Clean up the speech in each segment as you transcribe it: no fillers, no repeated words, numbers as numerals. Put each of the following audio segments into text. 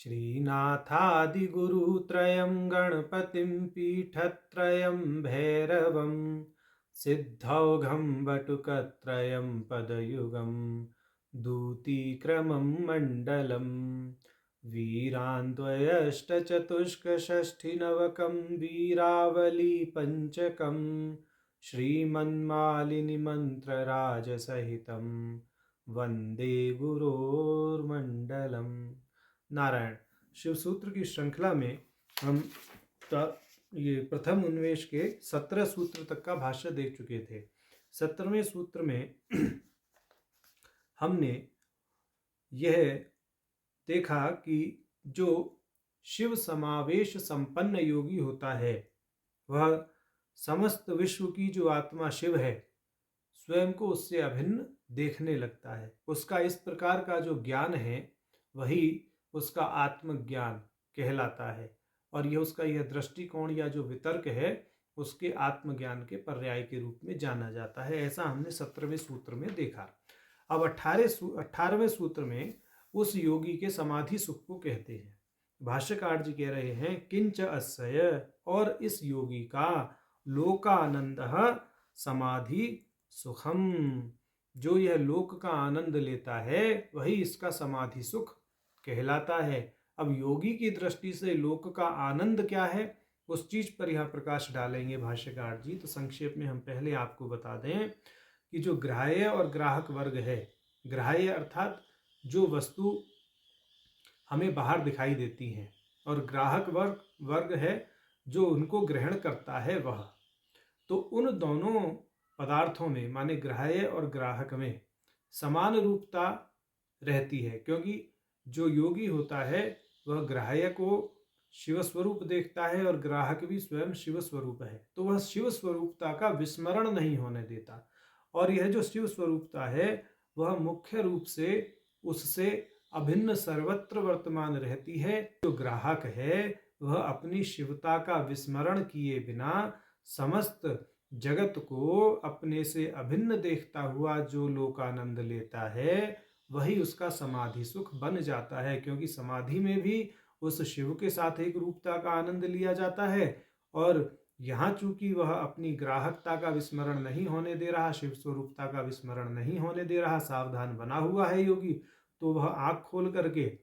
श्रीनाथादिगुरुत्रयं गणपतिं पीठत्रयं भैरवं सिद्धौघं वटुकत्रयं पदयुगं दूतीक्रमं मण्डलम् वीरान्द्वयष्टचतुष्कषष्ठिनवकं वीरावलीपञ्चकं श्रीमन्मालिनीमन्त्रराजसहितं वन्दे गुरोर्मण्डलम्। नारायण। शिव सूत्र की श्रृंखला में हम ये प्रथम उन्मेष के 17 सूत्र तक का भाष्य देख चुके थे। 17वें सूत्र में हमने यह देखा कि जो शिव समावेश संपन्न योगी होता है वह समस्त विश्व की जो आत्मा शिव है स्वयं को उससे अभिन्न देखने लगता है। उसका इस प्रकार का जो ज्ञान है वही उसका आत्मज्ञान कहलाता है और यह उसका यह दृष्टिकोण या जो वितर्क है उसके आत्मज्ञान के पर्याय के रूप में जाना जाता है। ऐसा हमने 17वें सूत्र में देखा। अब 18वें सूत्र में उस योगी के समाधि सुख को कहते हैं। भाष्यकार जी कह रहे हैं किंच अस्य, और इस योगी का लोकानंद समाधि सुखम, जो यह लोक का आनंद लेता है वही इसका समाधि सुख कहलाता है। अब योगी की दृष्टि से लोक का आनंद क्या है उस चीज पर यह प्रकाश डालेंगे भाष्यकार जी। तो संक्षेप में हम पहले आपको बता दें कि जो ग्राह्य और ग्राहक वर्ग है, ग्राह्य अर्थात जो वस्तु हमें बाहर दिखाई देती हैं, और ग्राहक वर्ग है जो उनको ग्रहण करता है वह। तो उन दोनों पदार्थों में माने ग्राह्य और ग्राहक में समान रूपता रहती है, क्योंकि जो योगी होता है वह ग्राह्य को शिव स्वरूप देखता है और ग्राहक भी स्वयं शिव स्वरूप है, तो वह शिव स्वरूपता का विस्मरण नहीं होने देता। और यह जो शिव स्वरूपता है वह मुख्य रूप से उससे अभिन्न सर्वत्र वर्तमान रहती है। जो ग्राहक है वह अपनी शिवता का विस्मरण किए बिना समस्त जगत को अपने से अभिन्न देखता हुआ जो लोकानंद लेता है वही उसका समाधि सुख बन जाता है, क्योंकि समाधि में भी उस शिव के साथ एक रूपता का आनंद लिया जाता है। और यहाँ चूंकि वह अपनी ग्राहकता का विस्मरण नहीं होने दे रहा, शिव स्वरूपता का विस्मरण नहीं होने दे रहा, सावधान बना हुआ है योगी, तो वह आँख खोल करके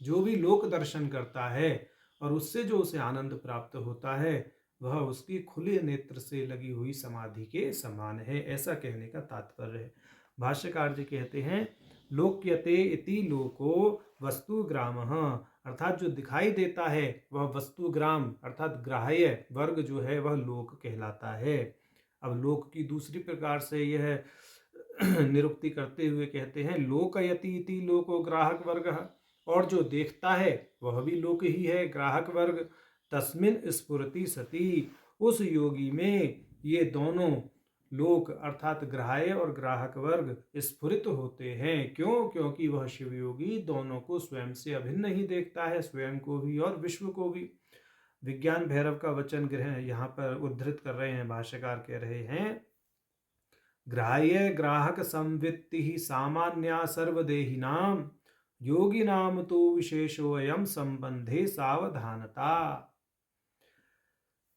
जो भी लोक दर्शन करता है और उससे जो उसे आनंद प्राप्त होता है वह उसकी खुले नेत्र से लगी हुई समाधि के समान है, ऐसा कहने का तात्पर्य है। भाष्यकार जी कहते हैं लोक्यते इति लोको वस्तुग्रामः, अर्थात जो दिखाई देता है वह वस्तुग्राम अर्थात ग्राह्य वर्ग जो है वह लोक कहलाता है। अब लोक की दूसरी प्रकार से यह निरुक्ति करते हुए कहते हैं लोकयति इति लोको ग्राहक वर्ग, और जो देखता है वह भी लोक ही है, ग्राहक वर्ग। तस्मिन स्फुरति सती, उस योगी में ये दोनों लोक अर्थात ग्राह्य और ग्राहक वर्ग स्फुरित होते हैं। क्यों? क्योंकि वह शिव योगी दोनों को स्वयं से अभिन्न ही देखता है, स्वयं को भी और विश्व को भी। विज्ञान भैरव का वचन ग्रह यहाँ पर उद्धृत कर रहे हैं, भाष्यकार कह रहे हैं ग्राह्य ग्राहक संवित्ति सामान्या सर्वदेहिनाम योगी नाम तो विशेषोयम संबंधे सावधानता,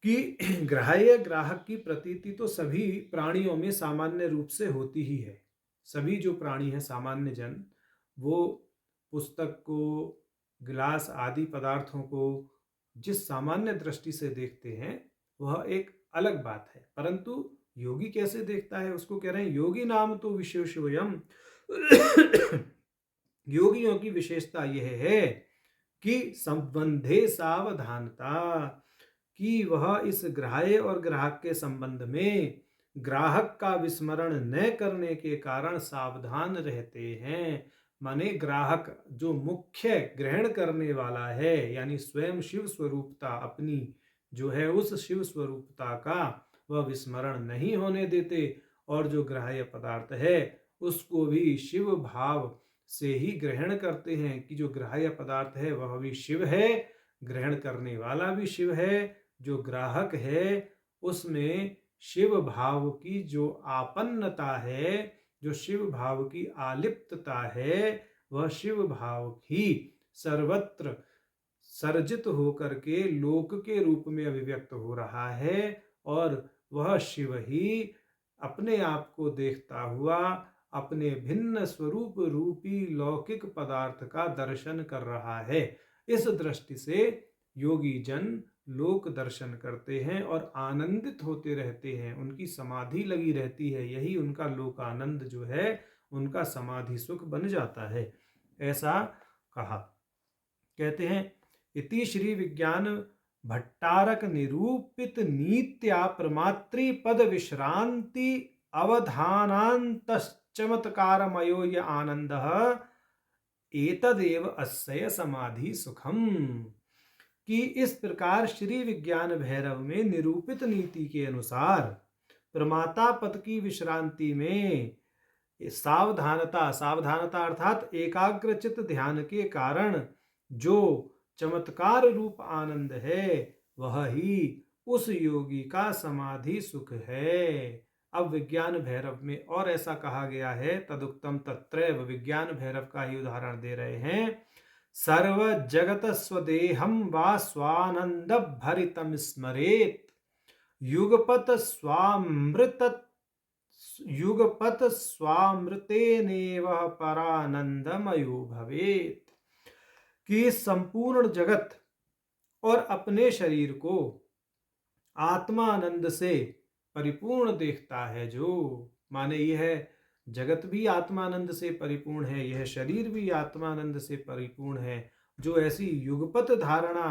कि ग्राह्य ग्राहक की प्रतीति तो सभी प्राणियों में सामान्य रूप से होती ही है। सभी जो प्राणी हैं सामान्य जन, वो पुस्तक को, गिलास आदि पदार्थों को जिस सामान्य दृष्टि से देखते हैं वह एक अलग बात है, परंतु योगी कैसे देखता है उसको कह रहे हैं योगी नाम तो विशेषोयम। योगियों की विशेषता यह है कि संबंधे सावधानता, कि वह इस ग्राह्य और ग्राहक के संबंध में ग्राहक का विस्मरण न करने के कारण सावधान रहते हैं। माने ग्राहक जो मुख्य ग्रहण करने वाला है यानी स्वयं शिव स्वरूपता अपनी जो है उस शिव स्वरूपता का वह विस्मरण नहीं होने देते, और जो ग्राह्य पदार्थ है उसको भी शिव भाव से ही ग्रहण करते हैं कि जो ग्राह्य पदार्थ है वह भी शिव है, ग्रहण करने वाला भी शिव है। जो ग्राहक है उसमें शिव भाव की जो आपन्नता है, जो शिव भाव की आलिप्तता है, वह शिव भाव ही सर्वत्र सर्जित होकर के लोक के रूप में अभिव्यक्त हो रहा है और वह शिव ही अपने आप को देखता हुआ अपने भिन्न स्वरूप रूपी लौकिक पदार्थ का दर्शन कर रहा है। इस दृष्टि से योगी जन लोक दर्शन करते हैं और आनंदित होते रहते हैं, उनकी समाधि लगी रहती है, यही उनका लोक आनंद जो है उनका समाधि सुख बन जाता है। ऐसा कहा। कहते हैं इति श्री विज्ञान भट्टारक निरूपित नीत्या प्रमात्री पद विश्रांति अवधानांत चमत्कारमयो य आनंद एतदेव अस्य समाधि सुखम। कि इस प्रकार श्री विज्ञान भैरव में निरूपित नीति के अनुसार प्रमाता पद की विश्रांति में सावधानता अर्थात एकाग्रचित ध्यान के कारण जो चमत्कार रूप आनंद है वह ही उस योगी का समाधि सुख है। अब विज्ञान भैरव में और ऐसा कहा गया है, तदुक्तम तत्रैव, विज्ञान भैरव का ही उदाहरण दे रहे हैं। सर्व जगत स्वदेहम वा स्वानंद भरितम स्मरेत युगपत स्वामृतेनेव परानंदमयो भवेत। कि संपूर्ण जगत और अपने शरीर को आत्मानंद से परिपूर्ण देखता है, जो माने यह जगत भी आत्मानंद से परिपूर्ण है, यह शरीर भी आत्मानंद से परिपूर्ण है, जो ऐसी युगपत धारणा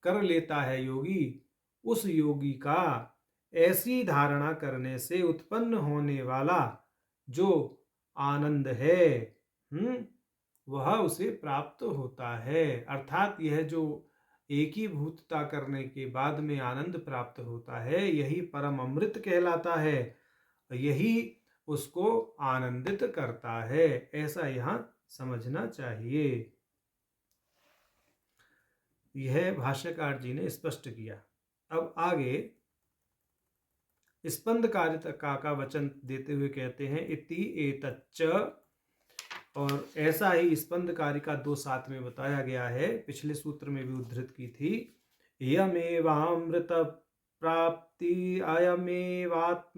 कर लेता है योगी, उस योगी का ऐसी धारणा करने से उत्पन्न होने वाला जो आनंद है वह उसे प्राप्त होता है। अर्थात यह जो एकीभूतता करने के बाद में आनंद प्राप्त होता है यही परम अमृत कहलाता है, यही उसको आनंदित करता है, ऐसा यहाँ समझना चाहिए। यह भाष्यकार जी ने स्पष्ट किया। अब आगे स्पंदकारिका का वचन देते हुए कहते हैं इति एतच्च, और ऐसा ही स्पंदकारिका 2:7 में बताया गया है, पिछले सूत्र में भी उद्धृत की थी। इयमेवामृत प्राप्ति अयमेवात्मनुग्रह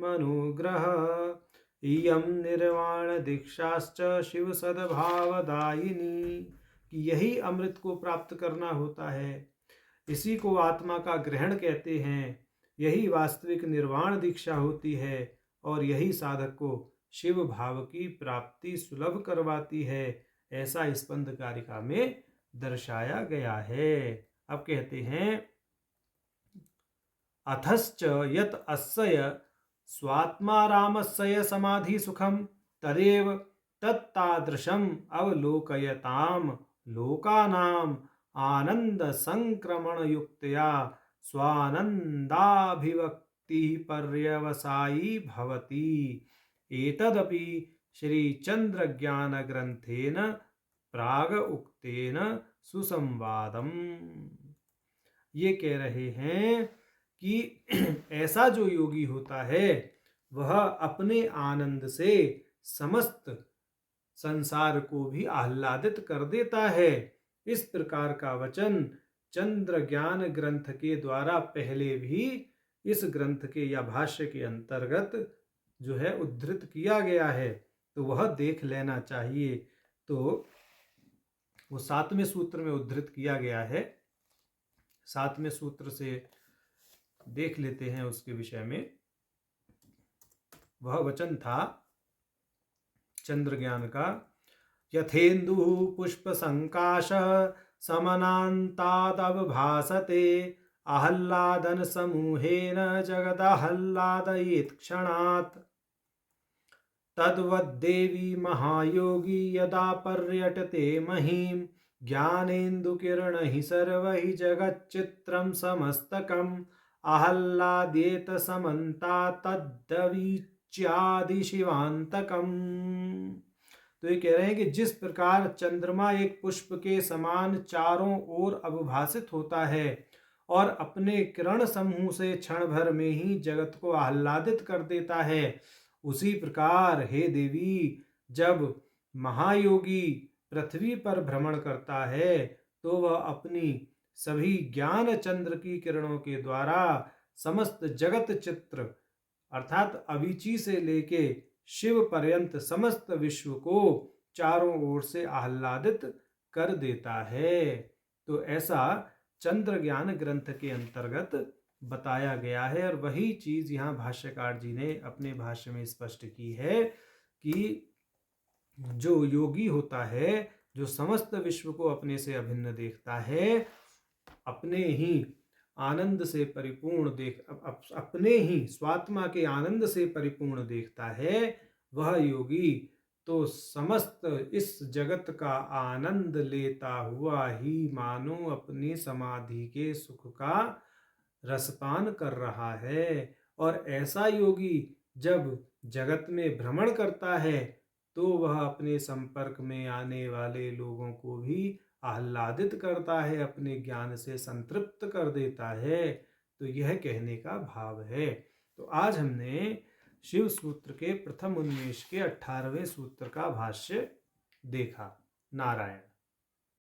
इयं निर्वाण दीक्षाश्च शिव सद्भावदायिनी। कि यही अमृत को प्राप्त करना होता है, इसी को आत्मा का ग्रहण कहते हैं, यही वास्तविक निर्वाण दीक्षा होती है और यही साधक को शिव भाव की प्राप्ति सुलभ करवाती है, ऐसा स्पंदकारिका में दर्शाया गया है। अब कहते हैं अथश्च यत अस्य स्वात्मारामस्य समाधि सुखम तदेव तत्तादृशम अवलोकयताम लोकानाम आनंद संक्रमण युक्तया स्वानंदाभिव्यक्ति पर्यवसायी भवति। एतदपि श्री चंद्र ज्ञान ग्रंथेन प्राग उक्तेन सुसंवादम। ये कह रहे हैं कि ऐसा जो योगी होता है वह अपने आनंद से समस्त संसार को भी आह्लादित कर देता है। इस प्रकार का वचन चंद्र ज्ञान ग्रंथ के द्वारा पहले भी इस ग्रंथ के या भाष्य के अंतर्गत जो है उद्धृत किया गया है, तो वह देख लेना चाहिए। तो वो 7वें सूत्र में उद्धृत किया गया है, 7वें सूत्र से देख लेते हैं उसके विषय में। वह वचन था चंद्र ज्ञान का, यथेन्दु पुष्प संकाश समनान्तादवभासते आहल्लादन समूहेन जगदाह्लादयेत् क्षणात् तद्वद्देवी महायोगी यदा पर्यटते महीम ज्ञानेन्दुकिरणैः सर्वैः जगच्चित्रं समस्तकम् आहल्लाद्येत समन्तात् तद्दवीच्यादि शिवान्तकम्। तो ये कह रहे हैं कि जिस प्रकार चंद्रमा एक पुष्प के समान चारों ओर अवभासित होता है और अपने किरण समूह से क्षण भर में ही जगत को आह्लादित कर देता है, उसी प्रकार हे देवी जब महायोगी पृथ्वी पर भ्रमण करता है तो वह अपनी सभी ज्ञान चंद्र की किरणों के द्वारा समस्त जगत चित्र अर्थात अविची से लेके शिव पर्यंत समस्त विश्व को चारों ओर से आह्लादित कर देता है। तो ऐसा चंद्र ज्ञान ग्रंथ के अंतर्गत बताया गया है और वही चीज यहाँ भाष्यकार जी ने अपने भाष्य में स्पष्ट की है कि जो योगी होता है, जो समस्त विश्व को अपने से अभिन्न देखता है, अपने ही आनंद से परिपूर्ण अपने ही स्वात्मा के आनंद से परिपूर्ण देखता है, वह योगी तो समस्त इस जगत का आनंद लेता हुआ ही मानो अपनी समाधि के सुख का रसपान कर रहा है। और ऐसा योगी जब जगत में भ्रमण करता है तो वह अपने संपर्क में आने वाले लोगों को भी आह्लादित करता है, अपने ज्ञान से संतृप्त कर देता है। तो यह कहने का भाव है। तो आज हमने शिव सूत्र के प्रथम उन्मेष के 18वें सूत्र का भाष्य देखा। नारायण।